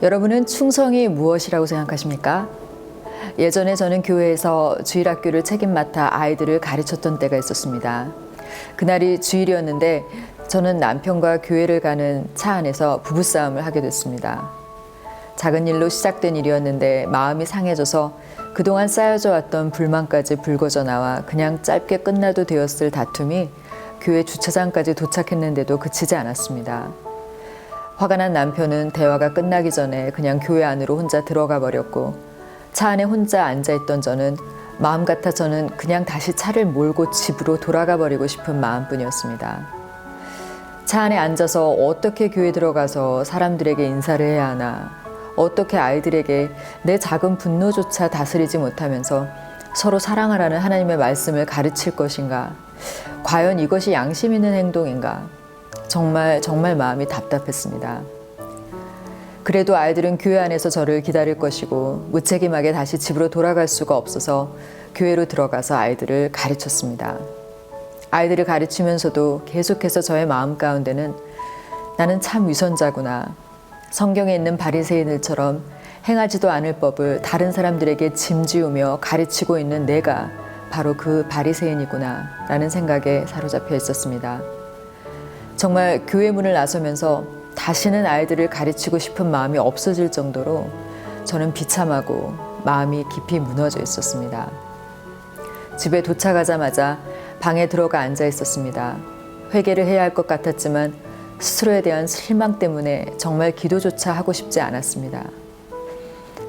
여러분은 충성이 무엇이라고 생각하십니까? 예전에 저는 교회에서 주일학교를 책임 맡아 아이들을 가르쳤던 때가 있었습니다. 그날이 주일이었는데 저는 남편과 교회를 가는 차 안에서 부부싸움을 하게 됐습니다. 작은 일로 시작된 일이었는데 마음이 상해져서 그동안 쌓여져 왔던 불만까지 불거져 나와 그냥 짧게 끝나도 되었을 다툼이 교회 주차장까지 도착했는데도 그치지 않았습니다. 화가 난 남편은 대화가 끝나기 전에 그냥 교회 안으로 혼자 들어가 버렸고 차 안에 혼자 앉아있던 저는 마음 같아서는 그냥 다시 차를 몰고 집으로 돌아가 버리고 싶은 마음뿐이었습니다. 차 안에 앉아서 어떻게 교회 들어가서 사람들에게 인사를 해야 하나, 어떻게 아이들에게 내 작은 분노조차 다스리지 못하면서 서로 사랑하라는 하나님의 말씀을 가르칠 것인가, 과연 이것이 양심 있는 행동인가, 정말 마음이 답답했습니다. 그래도 아이들은 교회 안에서 저를 기다릴 것이고 무책임하게 다시 집으로 돌아갈 수가 없어서 교회로 들어가서 아이들을 가르쳤습니다. 아이들을 가르치면서도 계속해서 저의 마음 가운데는 나는 참 위선자구나. 성경에 있는 바리새인들처럼 행하지도 않을 법을 다른 사람들에게 짐지우며 가르치고 있는 내가 바로 그 바리새인이구나 라는 생각에 사로잡혀 있었습니다. 정말 교회 문을 나서면서 다시는 아이들을 가르치고 싶은 마음이 없어질 정도로 저는 비참하고 마음이 깊이 무너져 있었습니다. 집에 도착하자마자 방에 들어가 앉아 있었습니다. 회개를 해야 할 것 같았지만 스스로에 대한 실망 때문에 정말 기도조차 하고 싶지 않았습니다.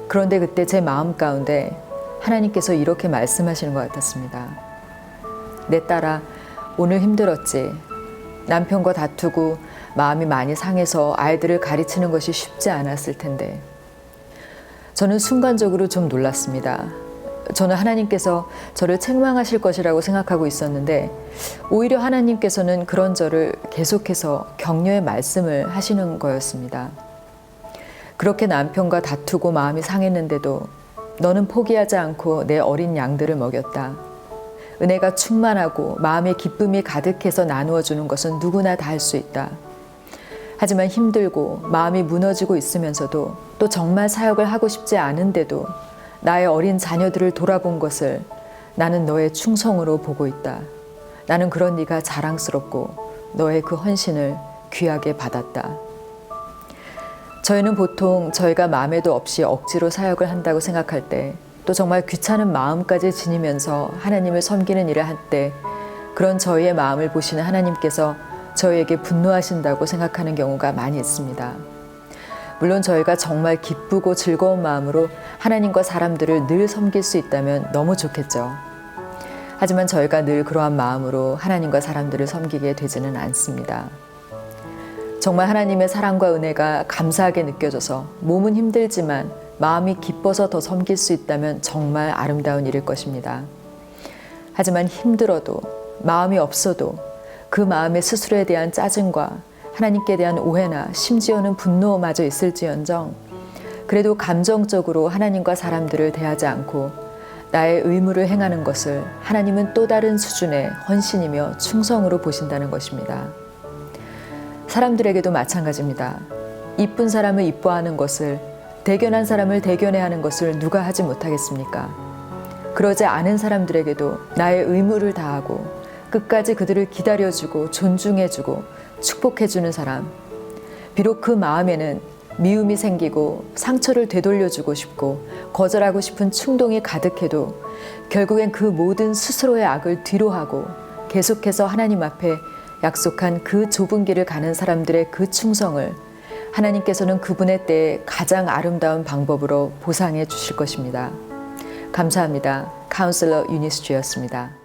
그런데 그때 제 마음 가운데 하나님께서 이렇게 말씀하시는 것 같았습니다. 내 딸아, 오늘 힘들었지. 남편과 다투고 마음이 많이 상해서 아이들을 가르치는 것이 쉽지 않았을 텐데. 저는 순간적으로 좀 놀랐습니다. 저는 하나님께서 저를 책망하실 것이라고 생각하고 있었는데 오히려 하나님께서는 그런 저를 계속해서 격려의 말씀을 하시는 거였습니다. 그렇게 남편과 다투고 마음이 상했는데도 너는 포기하지 않고 내 어린 양들을 먹였다. 은혜가 충만하고 마음의 기쁨이 가득해서 나누어 주는 것은 누구나 다 할 수 있다. 하지만 힘들고 마음이 무너지고 있으면서도 또 정말 사역을 하고 싶지 않은데도 나의 어린 자녀들을 돌아본 것을 나는 너의 충성으로 보고 있다. 나는 그런 네가 자랑스럽고 너의 그 헌신을 귀하게 받았다. 저희는 보통 저희가 마음에도 없이 억지로 사역을 한다고 생각할 때, 또 정말 귀찮은 마음까지 지니면서 하나님을 섬기는 일을 할 때 그런 저희의 마음을 보시는 하나님께서 저희에게 분노하신다고 생각하는 경우가 많이 있습니다. 물론 저희가 정말 기쁘고 즐거운 마음으로 하나님과 사람들을 늘 섬길 수 있다면 너무 좋겠죠. 하지만 저희가 늘 그러한 마음으로 하나님과 사람들을 섬기게 되지는 않습니다. 정말 하나님의 사랑과 은혜가 감사하게 느껴져서 몸은 힘들지만 마음이 기뻐서 더 섬길 수 있다면 정말 아름다운 일일 것입니다. 하지만 힘들어도 마음이 없어도 그 마음의 스스로에 대한 짜증과 하나님께 대한 오해나 심지어는 분노마저 있을지언정 그래도 감정적으로 하나님과 사람들을 대하지 않고 나의 의무를 행하는 것을 하나님은 또 다른 수준의 헌신이며 충성으로 보신다는 것입니다. 사람들에게도 마찬가지입니다. 이쁜 사람을 이뻐하는 것을, 대견한 사람을 대견해야 하는 것을 누가 하지 못하겠습니까? 그러지 않은 사람들에게도 나의 의무를 다하고 끝까지 그들을 기다려주고 존중해주고 축복해주는 사람, 비록 그 마음에는 미움이 생기고 상처를 되돌려주고 싶고 거절하고 싶은 충동이 가득해도 결국엔 그 모든 스스로의 악을 뒤로하고 계속해서 하나님 앞에 약속한 그 좁은 길을 가는 사람들의 그 충성을 하나님께서는 그분의 때에 가장 아름다운 방법으로 보상해 주실 것입니다. 감사합니다. 카운슬러 유니스 주였습니다.